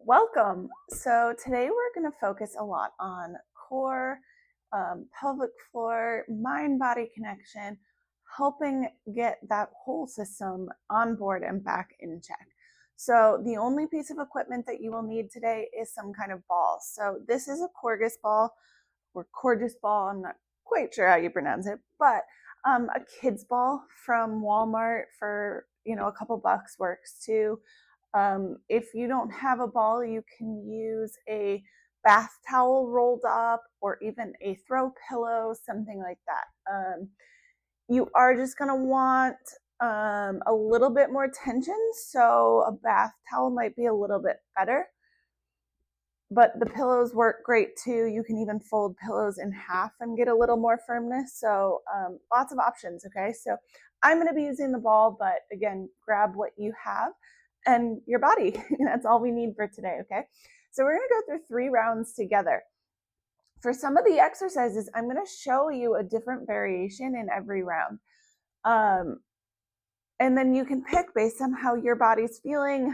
Welcome. So today we're going to focus a lot on core, pelvic floor, mind-body connection, helping get that whole system on board and back in check. So the only piece of equipment that you will need today is some kind of ball. So this is a Corgus ball or Corgus ball. I'm not quite sure how you pronounce it, but a kid's ball from Walmart for a couple bucks works too. If you don't have a ball, you can use a bath towel rolled up or even a throw pillow, something like that. You are just going to want a little bit more tension, so a bath towel might be a little bit better. But the pillows work great too. You can even fold pillows in half and get a little more firmness. So lots of options, okay? So I'm going to be using the ball, but again, grab what you have and your body. That's all we need for today, okay? So we're going to go through 3 rounds together. For some of the exercises, I'm going to show you a different variation in every round. And then you can pick based on how your body's feeling,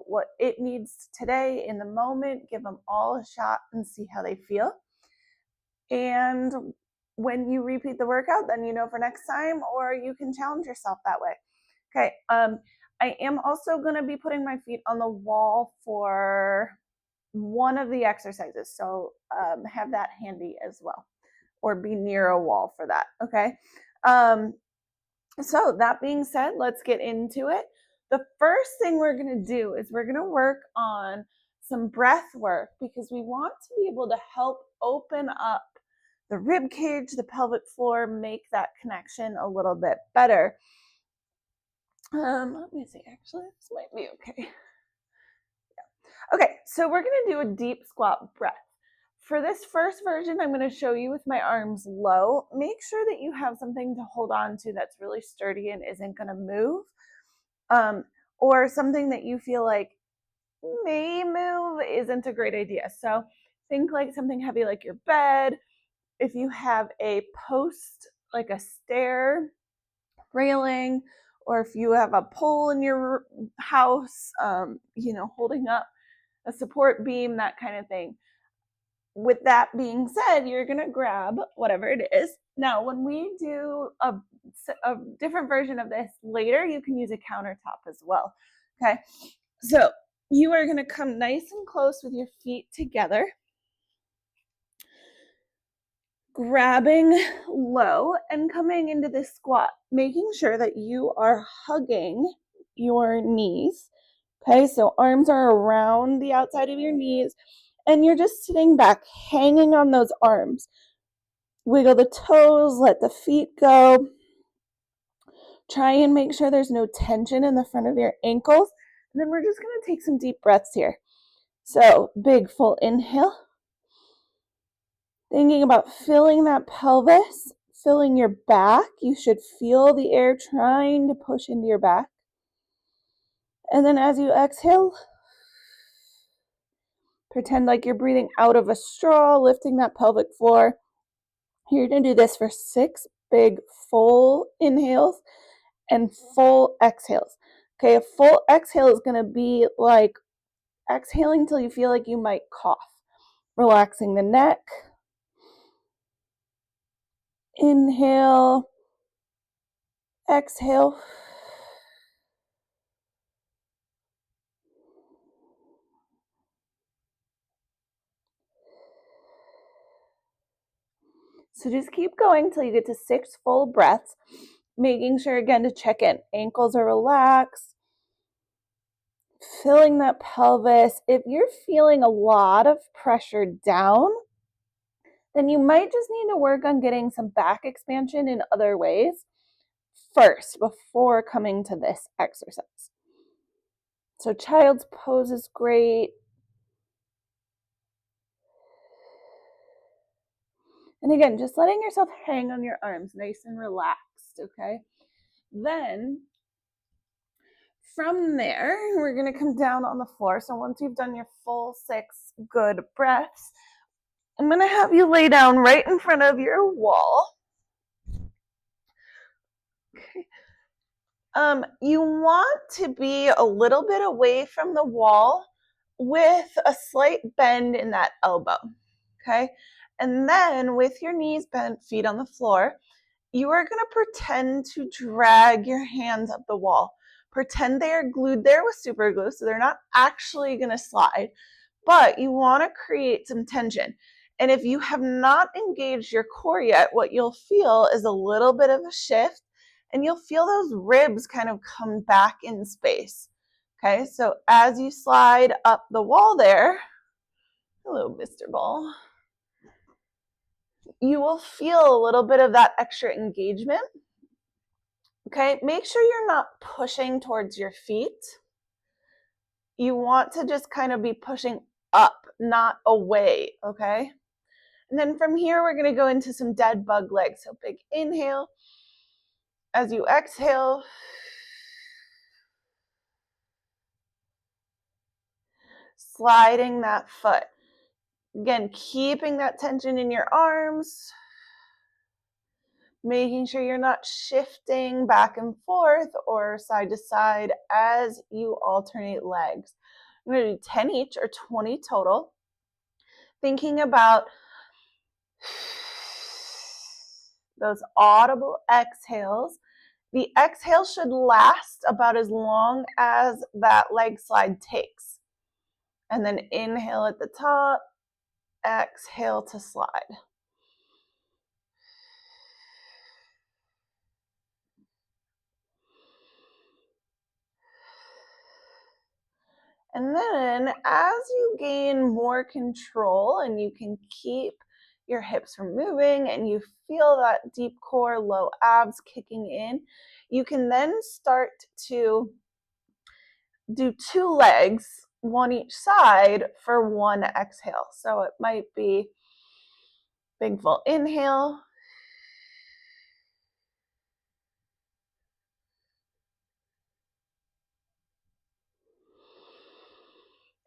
what it needs today in the moment, give them all a shot and see how they feel. And when you repeat the workout, then you know for next time, or you can challenge yourself that way. Okay. I am also going to be putting my feet on the wall for one of the exercises. So have that handy as well, or be near a wall for that. Okay. So that being said, let's get into it. The first thing we're going to do is we're going to work on some breath work because we want to be able to help open up the rib cage, the pelvic floor, make that connection a little bit better. Let me see, actually, this might be okay. Yeah. Okay, so we're going to do a deep squat breath. For this first version, I'm going to show you with my arms low. Make sure that you have something to hold on to that's really sturdy and isn't going to move, or something that you feel like may move isn't a great idea. So think like something heavy like your bed. If you have a post, like a stair railing, or if you have a pole in your house, holding up a support beam, that kind of thing. With that being said, you're going to grab whatever it is. Now, when we do a different version of this later, you can use a countertop as well. Okay, so you are going to come nice and close with your feet together, grabbing low and coming into this squat, making sure that you are hugging your knees. Okay, so arms are around the outside of your knees, and you're just sitting back, hanging on those arms. Wiggle the toes, let the feet go. Try and make sure there's no tension in the front of your ankles. And then we're just going to take some deep breaths here. So big full inhale. Thinking about filling that pelvis, filling your back. You should feel the air trying to push into your back. And then as you exhale, pretend like you're breathing out of a straw, lifting that pelvic floor. You're going to do this for 6 big full inhales and full exhales. Okay, a full exhale is going to be like exhaling till you feel like you might cough. Relaxing the neck. Inhale. Exhale. So just keep going till you get to 6 full breaths, making sure again to check in. Ankles are relaxed. Filling that pelvis. If you're feeling a lot of pressure down, then you might just need to work on getting some back expansion in other ways first before coming to this exercise. So child's pose is great. And again, just letting yourself hang on your arms nice and relaxed, okay? Then from there, we're going to come down on the floor. So once you've done your full 6 good breaths, I'm going to have you lay down right in front of your wall. Okay. You want to be a little bit away from the wall, with a slight bend in that elbow, okay? And then with your knees bent, feet on the floor, you are going to pretend to drag your hands up the wall. Pretend they are glued there with super glue, so they're not actually going to slide, but you want to create some tension. And if you have not engaged your core yet, what you'll feel is a little bit of a shift, and you'll feel those ribs kind of come back in space. Okay, so as you slide up the wall there, hello, Mr. Ball, you will feel a little bit of that extra engagement. Okay, make sure you're not pushing towards your feet. You want to just kind of be pushing up, not away, okay? And then from here, we're going to go into some dead bug legs. So big inhale. As you exhale, sliding that foot. Again, keeping that tension in your arms, making sure you're not shifting back and forth or side to side as you alternate legs. I'm going to do 10 each or 20 total. Thinking about those audible exhales. The exhale should last about as long as that leg slide takes. And then inhale at the top, exhale to slide. And then as you gain more control and you can keep your hips from moving and you feel that deep core, low abs kicking in, you can then start to do 2 legs, one each side for 1 exhale. So it might be big full inhale,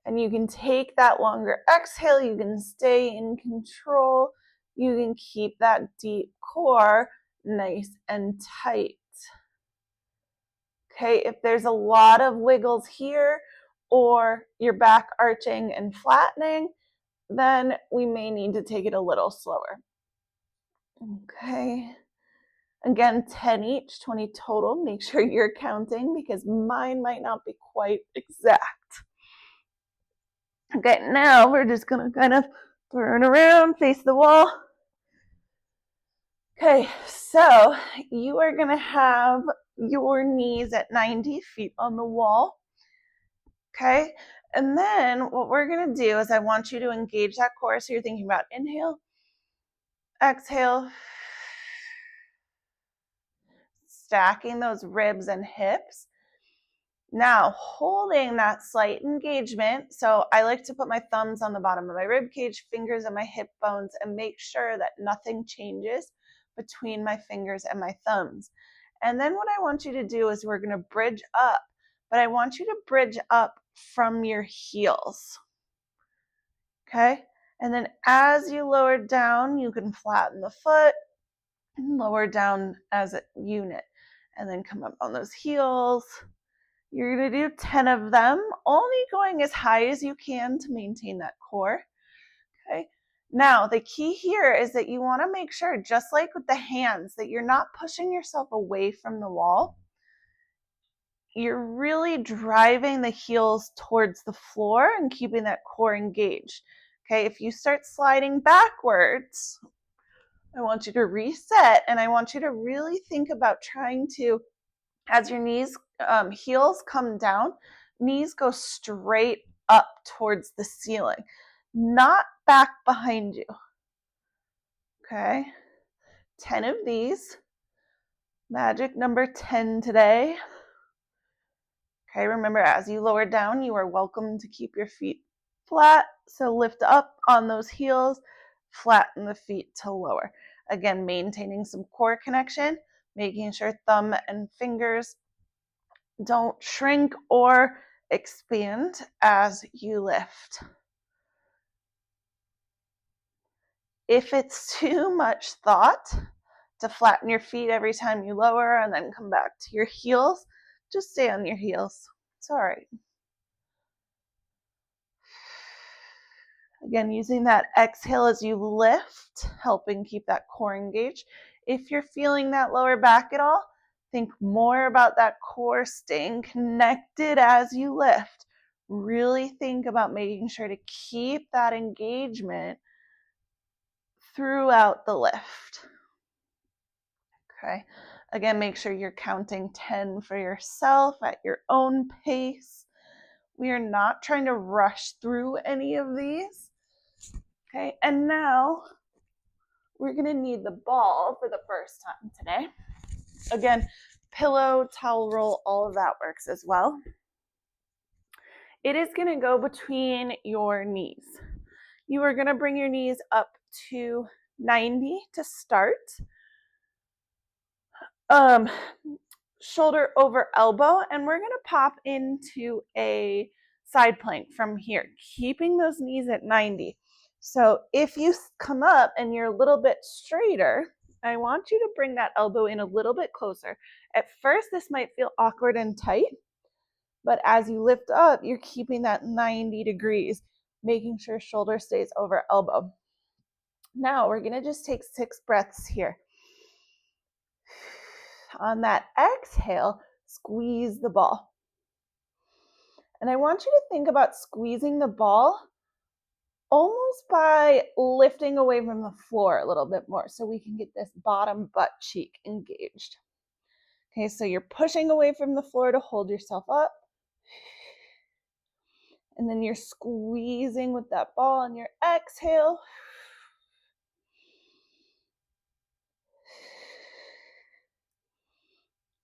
and you can take that longer exhale, you can stay in control, you can keep that deep core nice and tight. Okay, if there's a lot of wiggles here or your back arching and flattening, then we may need to take it a little slower. Okay, again, 10 each, 20 total. Make sure you're counting because mine might not be quite exact. Okay, now we're just going to kind of turn around, face the wall. Okay, so you are going to have your knees at 90 feet on the wall. Okay, and then what we're going to do is I want you to engage that core. So you're thinking about inhale, exhale, stacking those ribs and hips. Now, holding that slight engagement, so I like to put my thumbs on the bottom of my rib cage, fingers on my hip bones, and make sure that nothing changes between my fingers and my thumbs. And then what I want you to do is we're going to bridge up, but I want you to bridge up from your heels. Okay? And then as you lower down, you can flatten the foot and lower down as a unit. And then come up on those heels. You're going to do 10 of them, only going as high as you can to maintain that core. Okay. Now, the key here is that you want to make sure, just like with the hands, that you're not pushing yourself away from the wall. You're really driving the heels towards the floor and keeping that core engaged. Okay, if you start sliding backwards, I want you to reset, and I want you to really think about trying to, as your heels come down, knees go straight up towards the ceiling, not back behind you. Okay, 10 of these. Magic number 10 today. Okay, remember, as you lower down, you are welcome to keep your feet flat. So lift up on those heels, flatten the feet to lower. Again, maintaining some core connection, making sure thumb and fingers don't shrink or expand as you lift. If it's too much thought to flatten your feet every time you lower and then come back to your heels, just stay on your heels. It's all right. Again, using that exhale as you lift, helping keep that core engaged. If you're feeling that lower back at all, think more about that core staying connected as you lift. Really think about making sure to keep that engagement throughout the lift. Okay. Again, make sure you're counting 10 for yourself at your own pace. We are not trying to rush through any of these. Okay, and now we're gonna need the ball for the first time today. Again, pillow, towel roll, all of that works as well. It is gonna go between your knees. You are gonna bring your knees up to 90 to start. Shoulder over elbow, and we're gonna pop into a side plank from here, keeping those knees at 90. So if you come up and you're a little bit straighter, I want you to bring that elbow in a little bit closer. At first, this might feel awkward and tight, but as you lift up, you're keeping that 90 degrees, making sure shoulder stays over elbow. Now we're gonna just take 6 breaths here. On that exhale, squeeze the ball. And I want you to think about squeezing the ball almost by lifting away from the floor a little bit more so we can get this bottom butt cheek engaged. Okay, so you're pushing away from the floor to hold yourself up. And then you're squeezing with that ball on your exhale.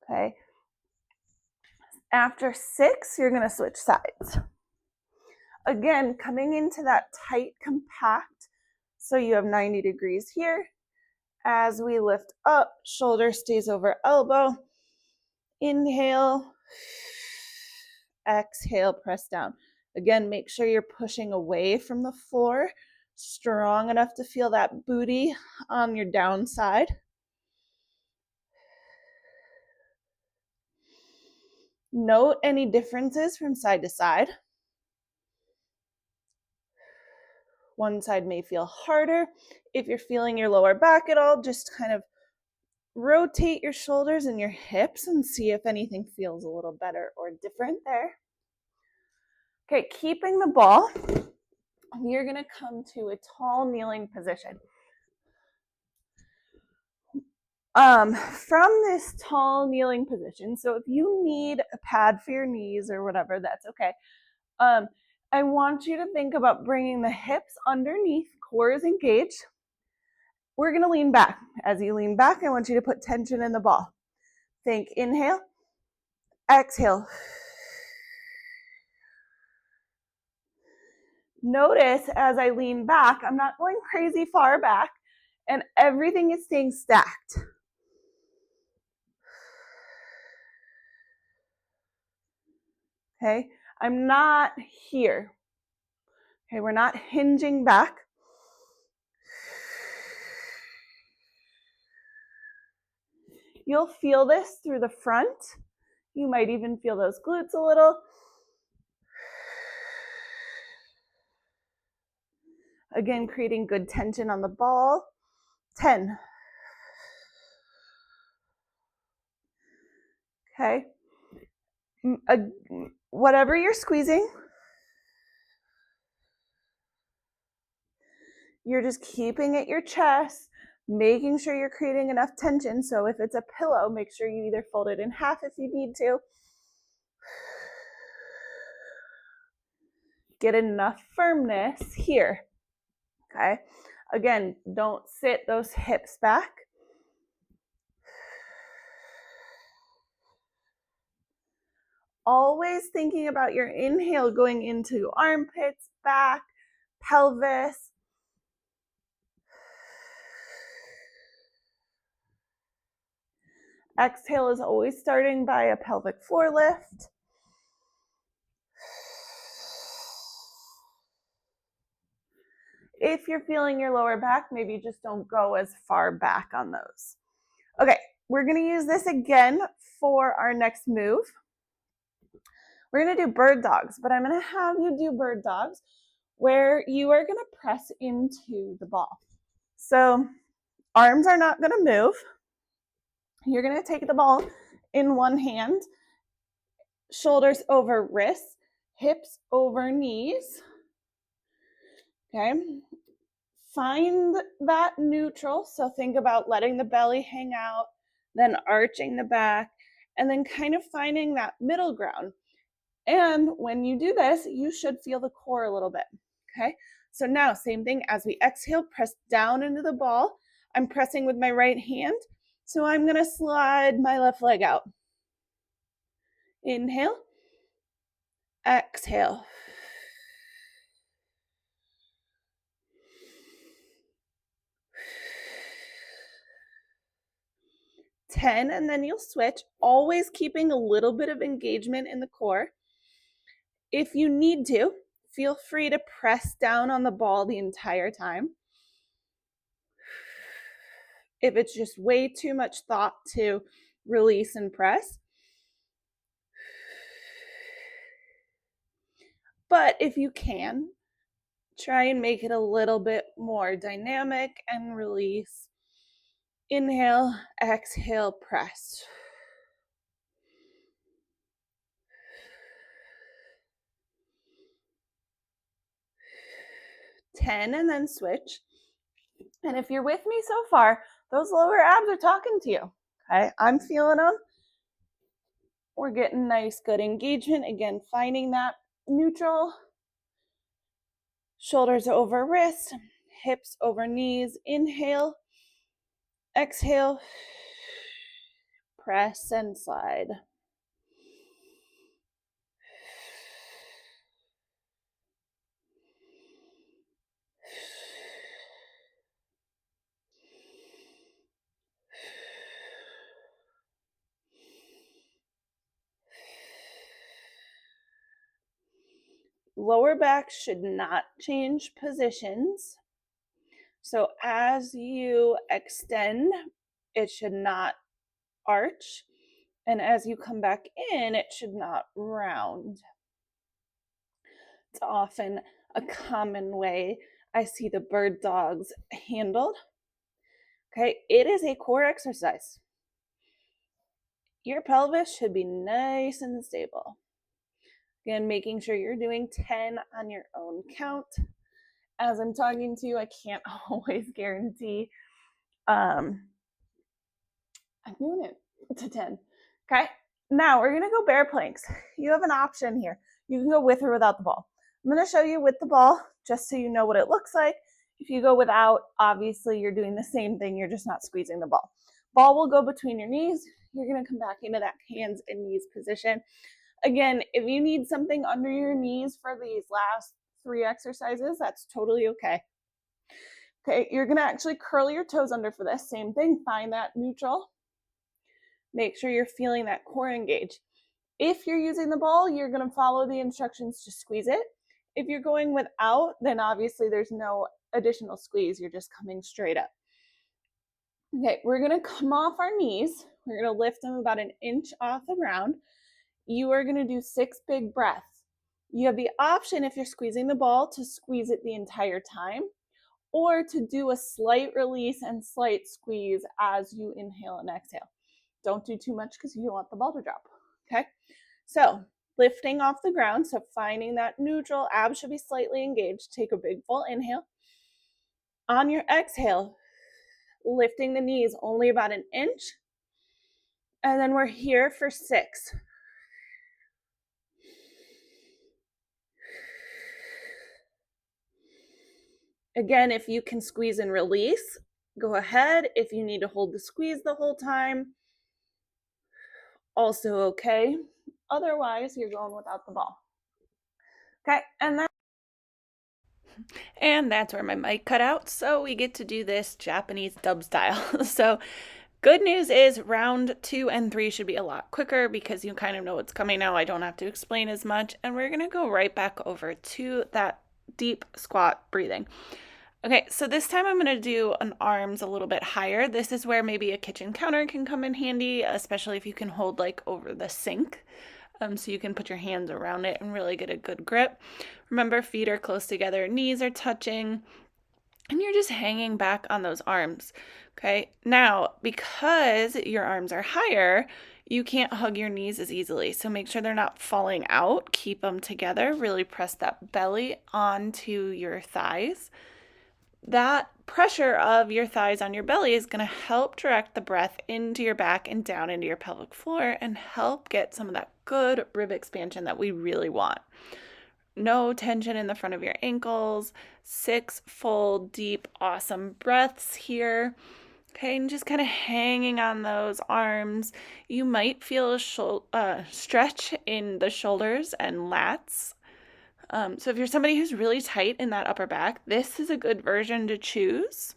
Okay. After 6, you're going to switch sides. Again, coming into that tight, compact, so you have 90 degrees here. As we lift up, shoulder stays over elbow. Inhale, exhale, press down. Again, make sure you're pushing away from the floor, strong enough to feel that booty on your downside. Note any differences from side to side. One side may feel harder. If you're feeling your lower back at all, just kind of rotate your shoulders and your hips and see if anything feels a little better or different there. Okay, keeping the ball, we are going to come to a tall kneeling position. From this tall kneeling position, so if you need a pad for your knees or whatever, that's okay. I want you to think about bringing the hips underneath, core is engaged. We're going to lean back. As you lean back, I want you to put tension in the ball. Think inhale, exhale. Notice as I lean back, I'm not going crazy far back, and everything is staying stacked. Okay, I'm not here. Okay, we're not hinging back. You'll feel this through the front. You might even feel those glutes a little. Again, creating good tension on the ball. 10. Okay. Whatever you're squeezing, you're just keeping at your chest, making sure you're creating enough tension. So if it's a pillow, make sure you either fold it in half if you need to. Get enough firmness here. Okay. Again, don't sit those hips back. Always thinking about your inhale going into armpits, back, pelvis. Exhale is always starting by a pelvic floor lift. If you're feeling your lower back, maybe just don't go as far back on those. Okay, we're going to use this again for our next move. We're going to do bird dogs, but I'm going to have you do bird dogs where you are going to press into the ball. So arms are not going to move. You're going to take the ball in one hand, shoulders over wrists, hips over knees. Okay. Find that neutral. So think about letting the belly hang out, then arching the back, and then kind of finding that middle ground. And when you do this, you should feel the core a little bit. Okay. So now, same thing as we exhale, press down into the ball. I'm pressing with my right hand. So I'm going to slide my left leg out. Inhale. Exhale. Ten, and then you'll switch, always keeping a little bit of engagement in the core. If you need to, feel free to press down on the ball the entire time. If it's just way too much thought to release and press. But if you can, try and make it a little bit more dynamic and release. Inhale, exhale, press. Ten, and then switch. And if you're with me so far, those lower abs are talking to you. Okay, I'm feeling them. We're getting nice, good engagement. Again, finding that neutral. Shoulders over wrist, hips over knees. Inhale, exhale, press and slide. Lower back should not change positions. So as you extend, it should not arch. And as you come back in, it should not round. It's often a common way I see the bird dogs handled. Okay, it is a core exercise. Your pelvis should be nice and stable. Again, making sure you're doing 10 on your own count. As I'm talking to you, I can't always guarantee. I'm doing it to 10. Okay, now we're gonna go bear planks. You have an option here. You can go with or without the ball. I'm gonna show you with the ball, just so you know what it looks like. If you go without, obviously you're doing the same thing, you're just not squeezing the ball. Ball will go between your knees. You're gonna come back into that hands and knees position. Again, if you need something under your knees for these last 3 exercises, that's totally okay. Okay, you're gonna actually curl your toes under for this. Same thing, find that neutral. Make sure you're feeling that core engage. If you're using the ball, you're gonna follow the instructions to squeeze it. If you're going without, then obviously there's no additional squeeze. You're just coming straight up. Okay, we're gonna come off our knees. We're gonna lift them about an inch off the ground. You are gonna do 6 big breaths. You have the option, if you're squeezing the ball, to squeeze it the entire time, or to do a slight release and slight squeeze as you inhale and exhale. Don't do too much because you don't want the ball to drop. Okay, so lifting off the ground, so finding that neutral, abs should be slightly engaged. Take a big full inhale. On your exhale, lifting the knees only about an inch, and then we're here for 6. Again, if you can squeeze and release, go ahead. If you need to hold the squeeze the whole time, also okay. Otherwise, you're going without the ball. Okay, and that's where my mic cut out, so we get to do this Japanese dub style. So good news is round 2 and 3 should be a lot quicker because you kind of know what's coming now. I don't have to explain as much, and we're gonna go right back over to that deep squat breathing. Okay, so this time I'm going to do an arms a little bit higher. This is where maybe a kitchen counter can come in handy, especially if you can hold like over the sink. so you can put your hands around it and really get a good grip. Remember, feet are close together, knees are touching, and you're just hanging back on those arms. Okay, now because your arms are higher, you can't hug your knees as easily. So make sure they're not falling out. Keep them together. Really press that belly onto your thighs. That pressure of your thighs on your belly is going to help direct the breath into your back and down into your pelvic floor and help get some of that good rib expansion that we really want. No tension in the front of your ankles. 6 full, deep, awesome breaths here. Okay, and just kind of hanging on those arms. You might feel a stretch in the shoulders and lats. So if you're somebody who's really tight in that upper back, this is a good version to choose.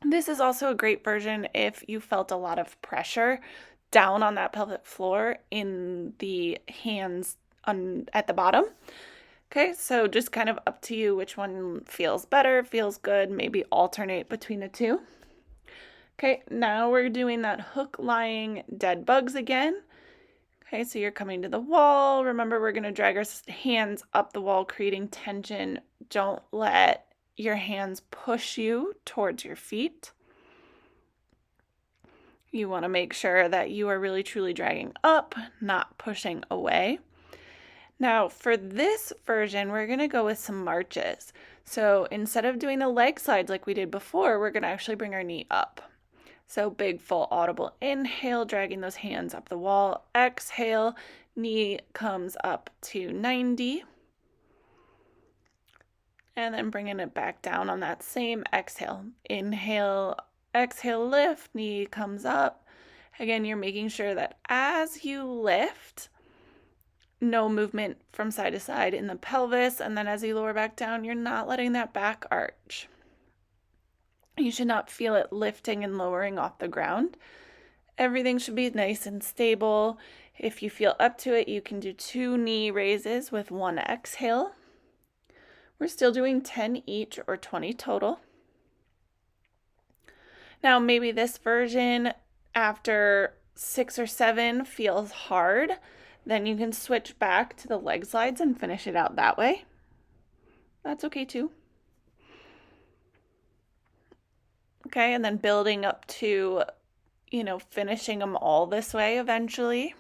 This is also a great version if you felt a lot of pressure down on that pelvic floor in the hands at the bottom. Okay, so just kind of up to you which one feels better, feels good, maybe alternate between the two. Okay, now we're doing that hook lying dead bugs again. Okay, so you're coming to the wall. Remember, we're going to drag our hands up the wall, creating tension. Don't let your hands push you towards your feet. You want to make sure that you are really truly dragging up, not pushing away. Now, for this version, we're going to go with some marches. So instead of doing the leg slides like we did before, we're going to actually bring our knee up. So big, full, audible inhale, dragging those hands up the wall. Exhale, knee comes up to 90. And then bringing it back down on that same exhale. Inhale, exhale, lift, knee comes up. Again, you're making sure that as you lift, no movement from side to side in the pelvis. And then as you lower back down, you're not letting that back arch. You should not feel it lifting and lowering off the ground. Everything should be nice and stable. If you feel up to it, you can do 2 knee raises with 1 exhale. We're still doing 10 each or 20 total. Now, maybe this version after 6 or 7 feels hard. Then you can switch back to the leg slides and finish it out that way. That's okay too. Okay, and then building up to, finishing them all this way eventually.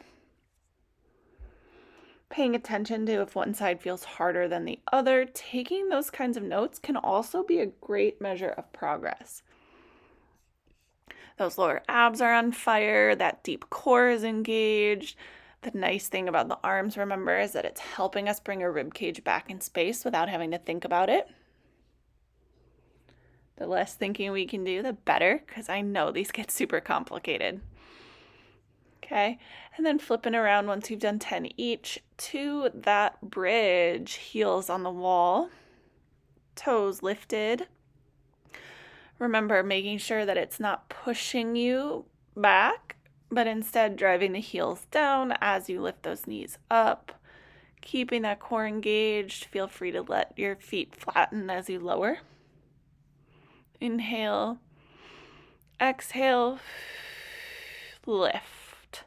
Paying attention to if one side feels harder than the other. Taking those kinds of notes can also be a great measure of progress. Those lower abs are on fire. That deep core is engaged. The nice thing about the arms, remember, is that it's helping us bring our rib cage back in space without having to think about it. The less thinking we can do, the better, because I know these get super complicated. Okay, and then flipping around once you've done 10 each to that bridge, heels on the wall, toes lifted. Remember, making sure that it's not pushing you back, but instead driving the heels down as you lift those knees up. Keeping that core engaged. Feel free to let your feet flatten as you lower. Inhale, exhale, lift.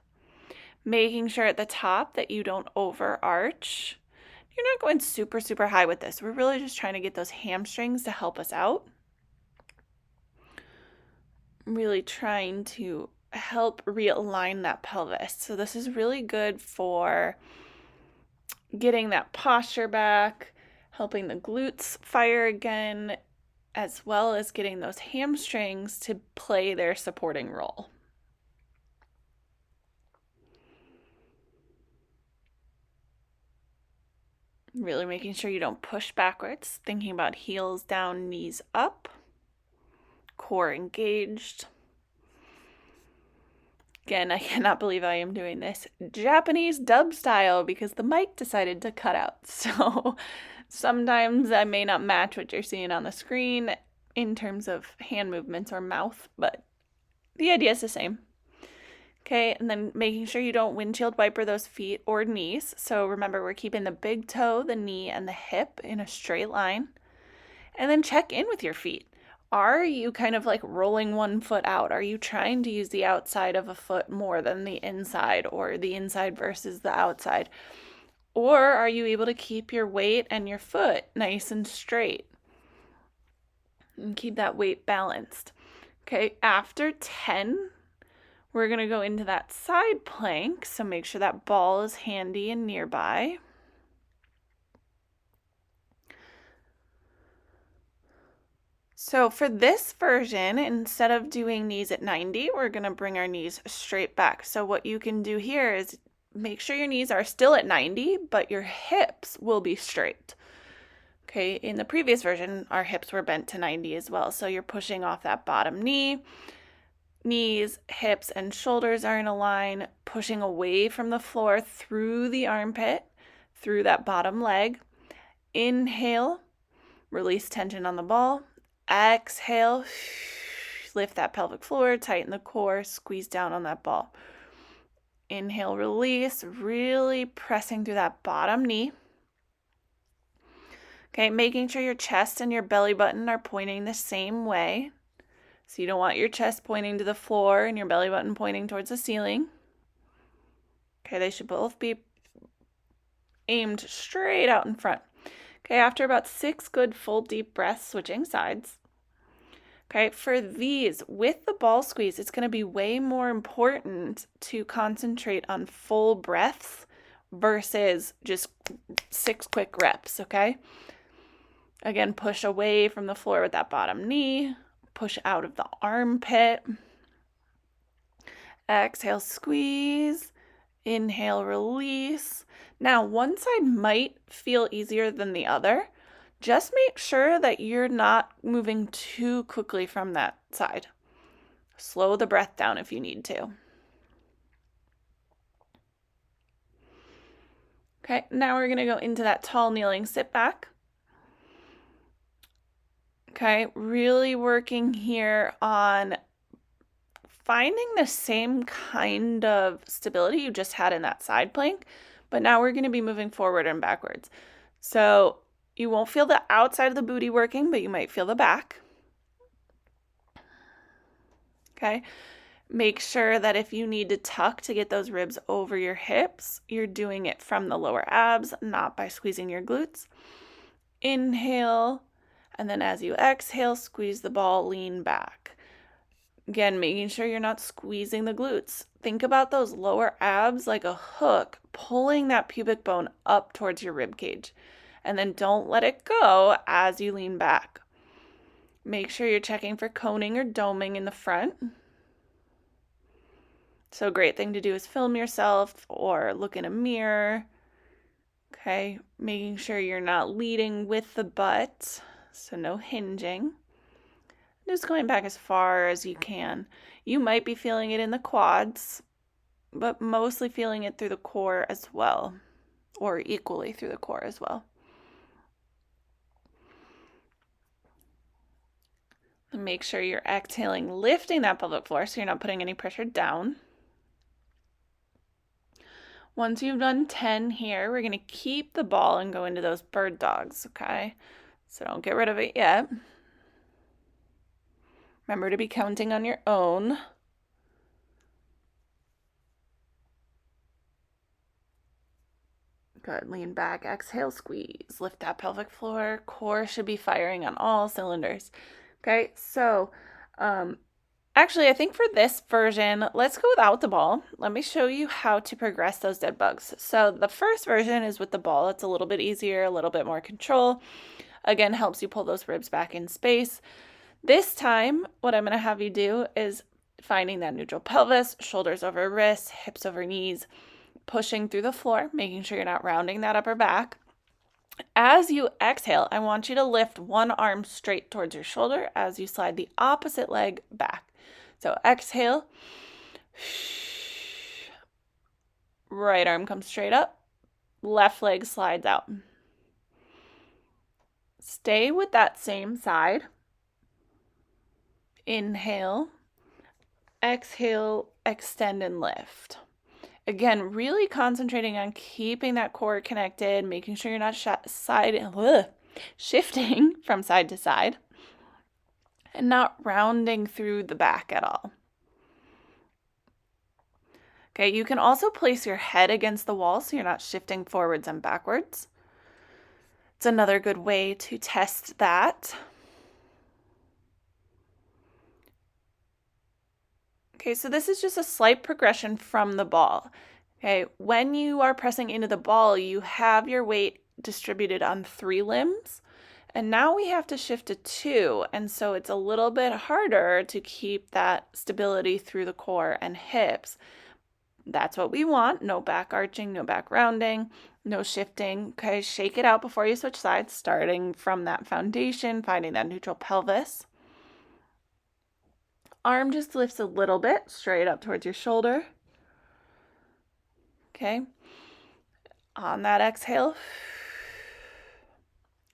Making sure at the top that you don't overarch. You're not going super, super high with this. We're really just trying to get those hamstrings to help us out. Really trying to help realign that pelvis. So this is really good for getting that posture back, helping the glutes fire again, as well as getting those hamstrings to play their supporting role. Really making sure you don't push backwards, thinking about heels down, knees up, core engaged. Again, I cannot believe I am doing this Japanese dub style because the mic decided to cut out. So sometimes I may not match what you're seeing on the screen in terms of hand movements or mouth, but the idea is the same. Okay, and then making sure you don't windshield wiper those feet or knees. So remember, we're keeping the big toe, the knee, and the hip in a straight line. And then check in with your feet. Are you kind of like rolling one foot out? Are you trying to use the outside of a foot more than the inside, or the inside versus the outside? Or are you able to keep your weight and your foot nice and straight and keep that weight balanced? Okay, after 10, we're going to go into that side plank, so make sure that ball is handy and nearby. So for this version, instead of doing knees at 90, we're going to bring our knees straight back. So what you can do here is make sure your knees are still at 90, but your hips will be straight. Okay, in the previous version, our hips were bent to 90 as well. So you're pushing off that bottom knee. Knees, hips, and shoulders are in a line, pushing away from the floor through the armpit, through that bottom leg. Inhale, release tension on the ball. Exhale, lift that pelvic floor, tighten the core, squeeze down on that ball. Inhale, release, really pressing through that bottom knee. Okay, making sure your chest and your belly button are pointing the same way. So you don't want your chest pointing to the floor and your belly button pointing towards the ceiling. Okay, they should both be aimed straight out in front. Okay, after about 6 good full deep breaths, switching sides. Okay, for these, with the ball squeeze, it's going to be way more important to concentrate on full breaths versus just 6 quick reps, okay? Again, push away from the floor with that bottom knee. Push out of the armpit. Exhale, squeeze. Inhale, release. Now, one side might feel easier than the other. Just make sure that you're not moving too quickly from that side. Slow the breath down if you need to. Okay, now we're going to go into that tall kneeling sit back. Okay, really working here on finding the same kind of stability you just had in that side plank, but now we're going to be moving forward and backwards. So you won't feel the outside of the booty working, but you might feel the back. Okay, make sure that if you need to tuck to get those ribs over your hips, you're doing it from the lower abs, not by squeezing your glutes. Inhale, and then as you exhale, squeeze the ball, lean back. Again, making sure you're not squeezing the glutes. Think about those lower abs like a hook, pulling that pubic bone up towards your rib cage. And then don't let it go as you lean back. Make sure you're checking for coning or doming in the front. So a great thing to do is film yourself or look in a mirror. Okay, making sure you're not leading with the butt, so no hinging. Just going back as far as you can. You might be feeling it in the quads, but mostly feeling it through the core as well, or equally through the core as well. And make sure you're exhaling, lifting that pelvic floor so you're not putting any pressure down. Once you've done 10 here, we're going to keep the ball and go into those bird dogs, okay? So don't get rid of it yet. Remember to be counting on your own. Good, lean back, exhale, squeeze. Lift that pelvic floor. Core should be firing on all cylinders. Okay, so actually, I think for this version, let's go without the ball. Let me show you how to progress those dead bugs. So the first version is with the ball. It's a little bit easier, a little bit more control. Again, helps you pull those ribs back in space. This time, what I'm going to have you do is finding that neutral pelvis, shoulders over wrists, hips over knees, pushing through the floor, making sure you're not rounding that upper back. As you exhale, I want you to lift one arm straight towards your shoulder as you slide the opposite leg back. So exhale, right arm comes straight up, left leg slides out. Stay with that same side. Inhale, exhale, extend and lift. Again, really concentrating on keeping that core connected, making sure you're not shifting from side to side. and not rounding through the back at all. Okay, you can also place your head against the wall so you're not shifting forwards and backwards. It's another good way to test that. Okay, so this is just a slight progression from the ball. Okay, when you are pressing into the ball, you have your weight distributed on 3 limbs, and now we have to shift to 2, and so it's a little bit harder to keep that stability through the core and hips. That's what we want. No back arching, no back rounding, no shifting. Okay, shake it out before you switch sides, starting from that foundation, finding that neutral pelvis. Arm just lifts a little bit straight up towards your shoulder. Okay. On that exhale,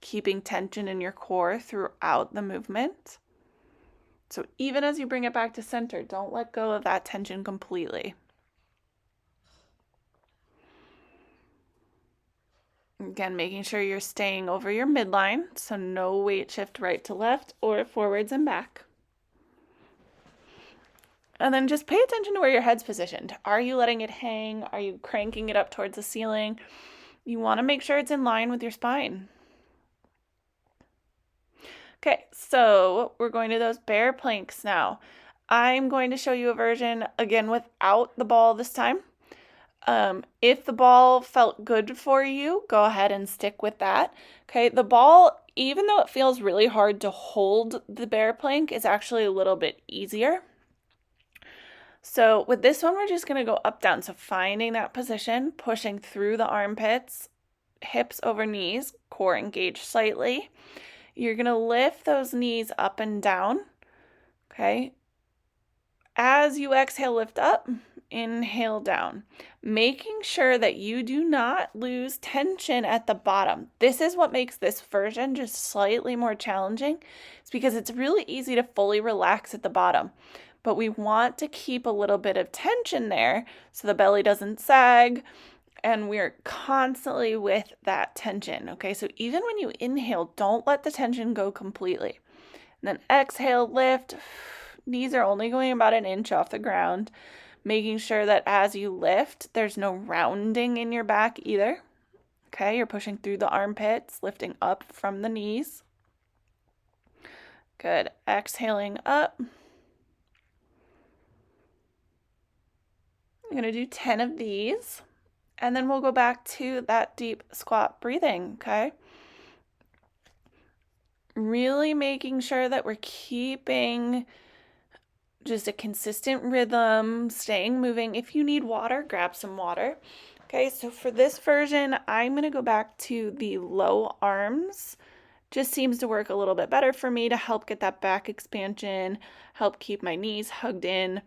keeping tension in your core throughout the movement. So even as you bring it back to center, don't let go of that tension completely. Again, making sure you're staying over your midline, so no weight shift right to left or forwards and back. And then just pay attention to where your head's positioned. Are you letting it hang? Are you cranking it up towards the ceiling? You want to make sure it's in line with your spine. Okay, so we're going to those bear planks now. I'm going to show you a version, again, without the ball this time. If the ball felt good for you, go ahead and stick with that. Okay, the ball, even though it feels really hard to hold the bear plank, is actually a little bit easier. So with this one, we're just going to go up, down. So finding that position, pushing through the armpits, hips over knees, core engaged slightly. You're going to lift those knees up and down. Okay. As you exhale, lift up, inhale down, making sure that you do not lose tension at the bottom. This is what makes this version just slightly more challenging. It's because it's really easy to fully relax at the bottom, but we want to keep a little bit of tension there so the belly doesn't sag, and we're constantly with that tension. Okay, so even when you inhale, don't let the tension go completely. And then exhale, lift. Knees are only going about an inch off the ground, making sure that as you lift, there's no rounding in your back either. Okay, you're pushing through the armpits, lifting up from the knees. Good. Exhaling up. I'm going to do 10 of these, and then we'll go back to that deep squat breathing, okay? Really making sure that we're keeping just a consistent rhythm, staying moving. If you need water, grab some water. Okay, so for this version, I'm going to go back to the low arms. Just seems to work a little bit better for me to help get that back expansion, help keep my knees hugged in.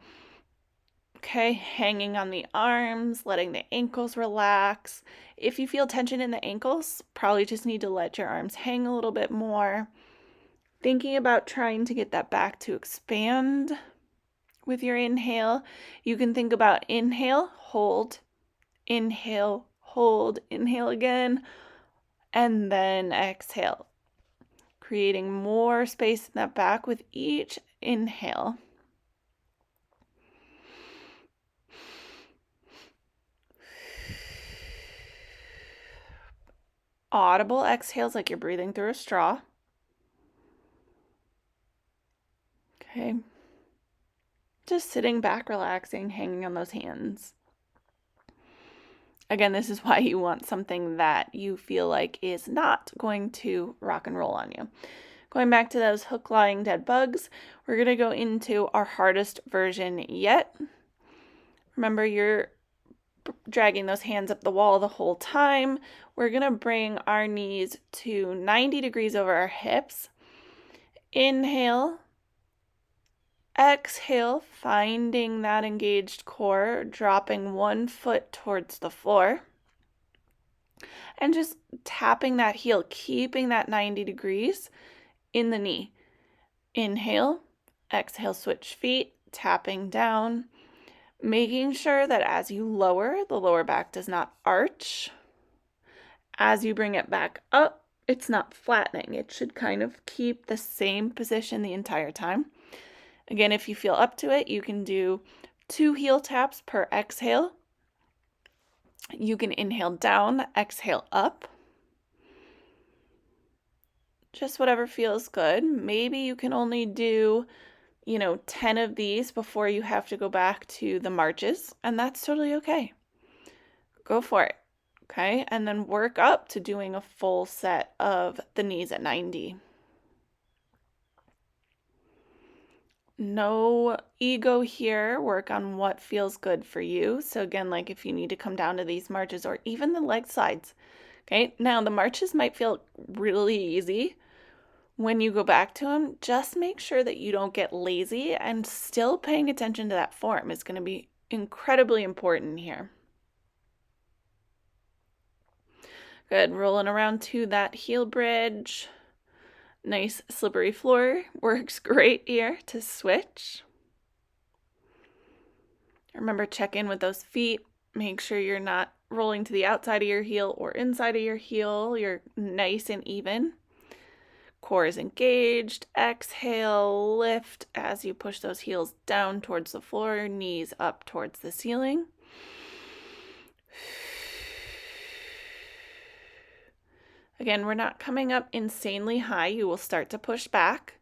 Okay, hanging on the arms, letting the ankles relax. If you feel tension in the ankles, probably just need to let your arms hang a little bit more. Thinking about trying to get that back to expand with your inhale. You can think about inhale, hold, inhale, hold, inhale again, and then exhale. Creating more space in that back with each inhale. Audible exhales like you're breathing through a straw. Okay. Just sitting back, relaxing, hanging on those hands. Again, this is why you want something that you feel like is not going to rock and roll on you. Going back to those hook lying dead bugs, we're going to go into our hardest version yet. Remember, you're dragging those hands up the wall the whole time. We're going to bring our knees to 90 degrees over our hips. Inhale. Exhale, finding that engaged core, dropping one foot towards the floor. And just tapping that heel, keeping that 90 degrees in the knee. Inhale, exhale, switch feet, tapping down. Making sure that as you lower, the lower back does not arch. As you bring it back up, it's not flattening. It should kind of keep the same position the entire time. Again, if you feel up to it, you can do 2 heel taps per exhale. You can inhale down, exhale up. Just whatever feels good. Maybe you can only do, 10 of these before you have to go back to the marches, and that's totally okay. Go for it, okay? And then work up to doing a full set of the knees at 90. No ego here. Work on what feels good for you. So again, like if you need to come down to these marches or even the leg slides, okay? Now the marches might feel really easy. When you go back to them, just make sure that you don't get lazy, and still paying attention to that form is going to be incredibly important here. Good, rolling around to that heel bridge. Nice slippery floor, works great here to switch. Remember, check in with those feet. Make sure you're not rolling to the outside of your heel or inside of your heel. You're nice and even. Core is engaged. Exhale, lift as you push those heels down towards the floor, knees up towards the ceiling. Again, we're not coming up insanely high. You will start to push back.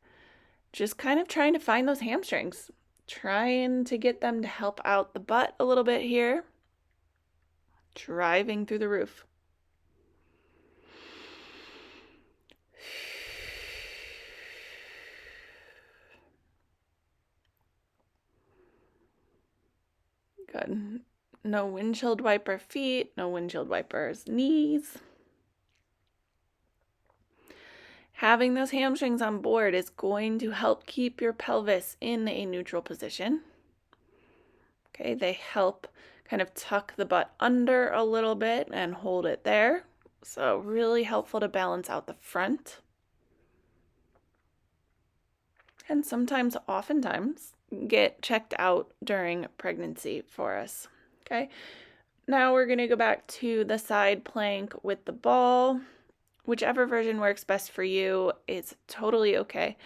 Just kind of trying to find those hamstrings. Trying to get them to help out the butt a little bit here. Driving through the roof. Good. No windshield wiper feet, no windshield wipers knees. Having those hamstrings on board is going to help keep your pelvis in a neutral position. Okay, they help kind of tuck the butt under a little bit and hold it there. So really helpful to balance out the front. And sometimes, oftentimes, get checked out during pregnancy for us. Okay, now we're going to go back to the side plank with the ball. Whichever version works best for you, it's totally okay.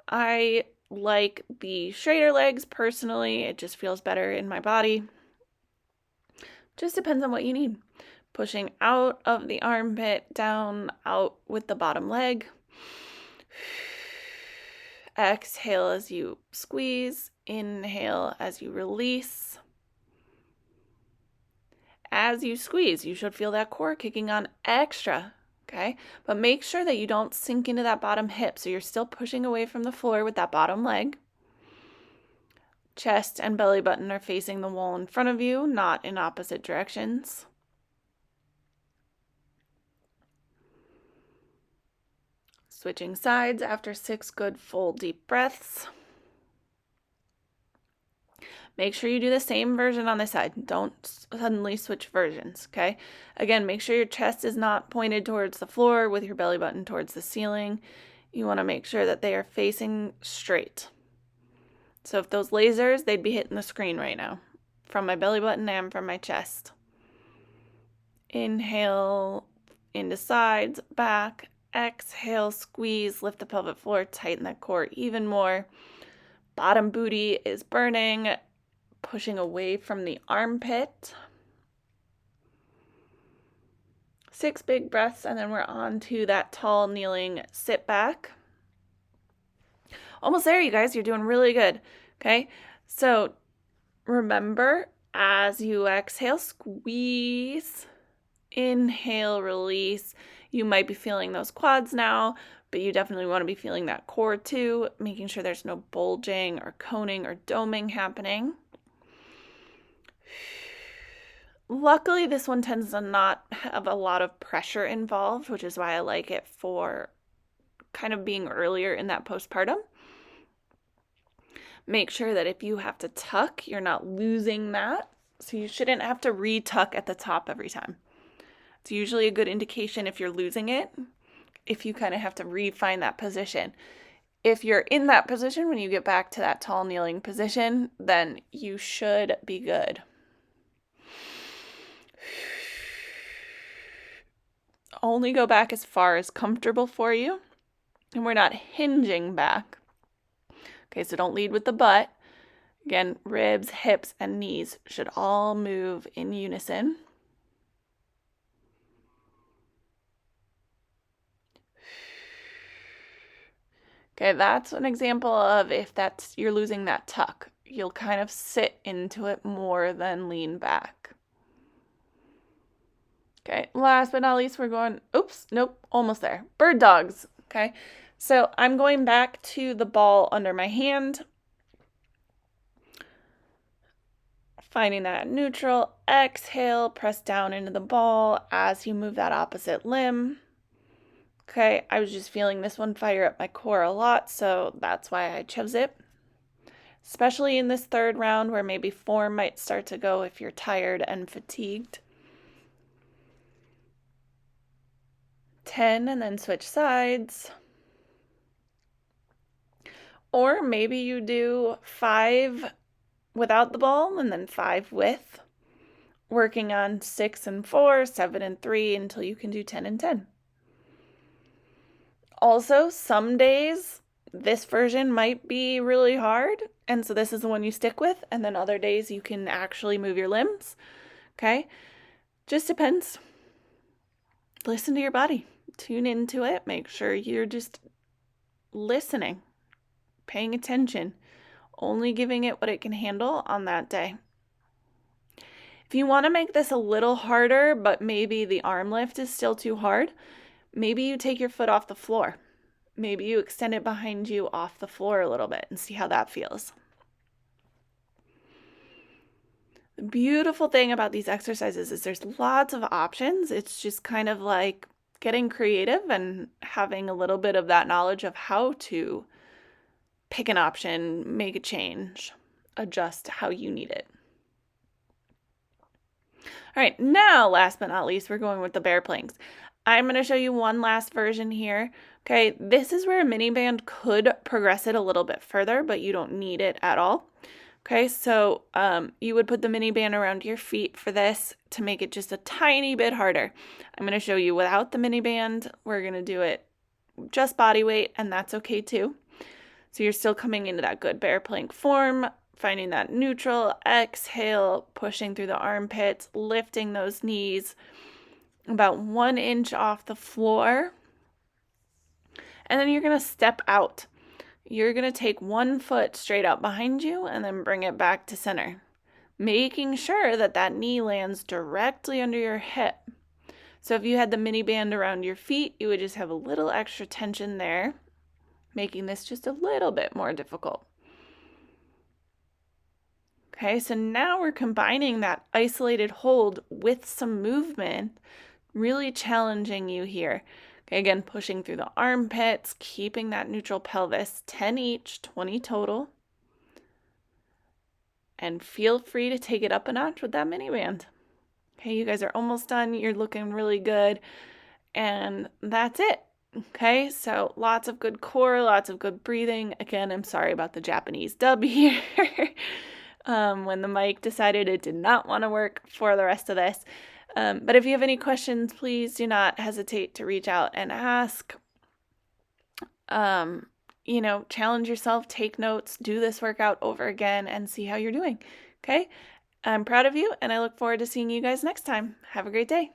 I like the straighter legs personally. It just feels better in my body. Just depends on what you need. Pushing out of the armpit, down, out with the bottom leg. Exhale as you squeeze. Inhale as you release. As you squeeze, you should feel that core kicking on extra. Okay, but make sure that you don't sink into that bottom hip, so you're still pushing away from the floor with that bottom leg. Chest and belly button are facing the wall in front of you, not in opposite directions. Switching sides after 6 good full deep breaths. Make sure you do the same version on this side. Don't suddenly switch versions, okay? Again, make sure your chest is not pointed towards the floor with your belly button towards the ceiling. You want to make sure that they are facing straight. So if those lasers, they'd be hitting the screen right now from my belly button and from my chest. Inhale into sides, back. Exhale, squeeze, lift the pelvic floor, tighten that core even more. Bottom booty is burning. Pushing away from the armpit. 6 big breaths, and then we're on to that tall kneeling sit back. Almost there, you guys. You're doing really good. Okay, so remember, as you exhale, squeeze. Inhale, release. You might be feeling those quads now, but you definitely want to be feeling that core too, making sure there's no bulging or coning or doming happening. Luckily, this one tends to not have a lot of pressure involved, which is why I like it for kind of being earlier in that postpartum. Make sure that if you have to tuck, you're not losing that. So you shouldn't have to re-tuck at the top every time. It's usually a good indication if you're losing it, if you kind of have to refine that position. If you're in that position when you get back to that tall kneeling position, then you should be good. only go back as far as comfortable for you, and we're not hinging back. Okay, so don't lead with the butt. Again, ribs, hips, and knees should all move in unison. Okay, that's an example of if you're losing that tuck. You'll kind of sit into it more than lean back. Okay, last but not least, we're going, almost there. Bird dogs, okay? So I'm going back to the ball under my hand, finding that neutral. Exhale, press down into the ball as you move that opposite limb. Okay, I was just feeling this one fire up my core a lot, so that's why I chose it. Especially in this third round where maybe form might start to go if you're tired and fatigued. 10 and then switch sides. Or maybe you do 5 without the ball and then 5 with, working on 6 and 4, 7 and 3 until you can do 10 and 10. Also, some days this version might be really hard, and so this is the one you stick with, and then other days you can actually move your limbs. Okay? Just depends. Listen to your body. Tune into it. Make sure you're just listening, paying attention, only giving it what it can handle on that day. If you want to make this a little harder, but maybe the arm lift is still too hard, maybe you take your foot off the floor. Maybe you extend it behind you off the floor a little bit and see how that feels. The beautiful thing about these exercises is there's lots of options. It's just kind of like getting creative and having a little bit of that knowledge of how to pick an option, make a change, adjust how you need it. All right, now last but not least, we're going with the bear planks. I'm going to show you one last version here. Okay, this is where a mini band could progress it a little bit further, but you don't need it at all. Okay, so you would put the mini band around your feet for this to make it just a tiny bit harder. I'm going to show you without the mini band. We're going to do it just body weight, and that's okay too. So you're still coming into that good bear plank form, finding that neutral, exhale, pushing through the armpits, lifting those knees about 1 inch off the floor. And then you're going to step out. You're going to take 1 foot straight out behind you and then bring it back to center, making sure that that knee lands directly under your hip. So if you had the mini band around your feet, you would just have a little extra tension there, making this just a little bit more difficult. Okay, so now we're combining that isolated hold with some movement, really challenging you here. Okay, again, pushing through the armpits, keeping that neutral pelvis, 10 each, 20 total. And feel free to take it up a notch with that mini band. Okay, you guys are almost done. You're looking really good. And that's it. Okay, so lots of good core, lots of good breathing. Again, I'm sorry about the Japanese dub here. When the mic decided it did not want to work for the rest of this. But if you have any questions, please do not hesitate to reach out and ask. Challenge yourself, take notes, do this workout over again, and see how you're doing. Okay? I'm proud of you, and I look forward to seeing you guys next time. Have a great day.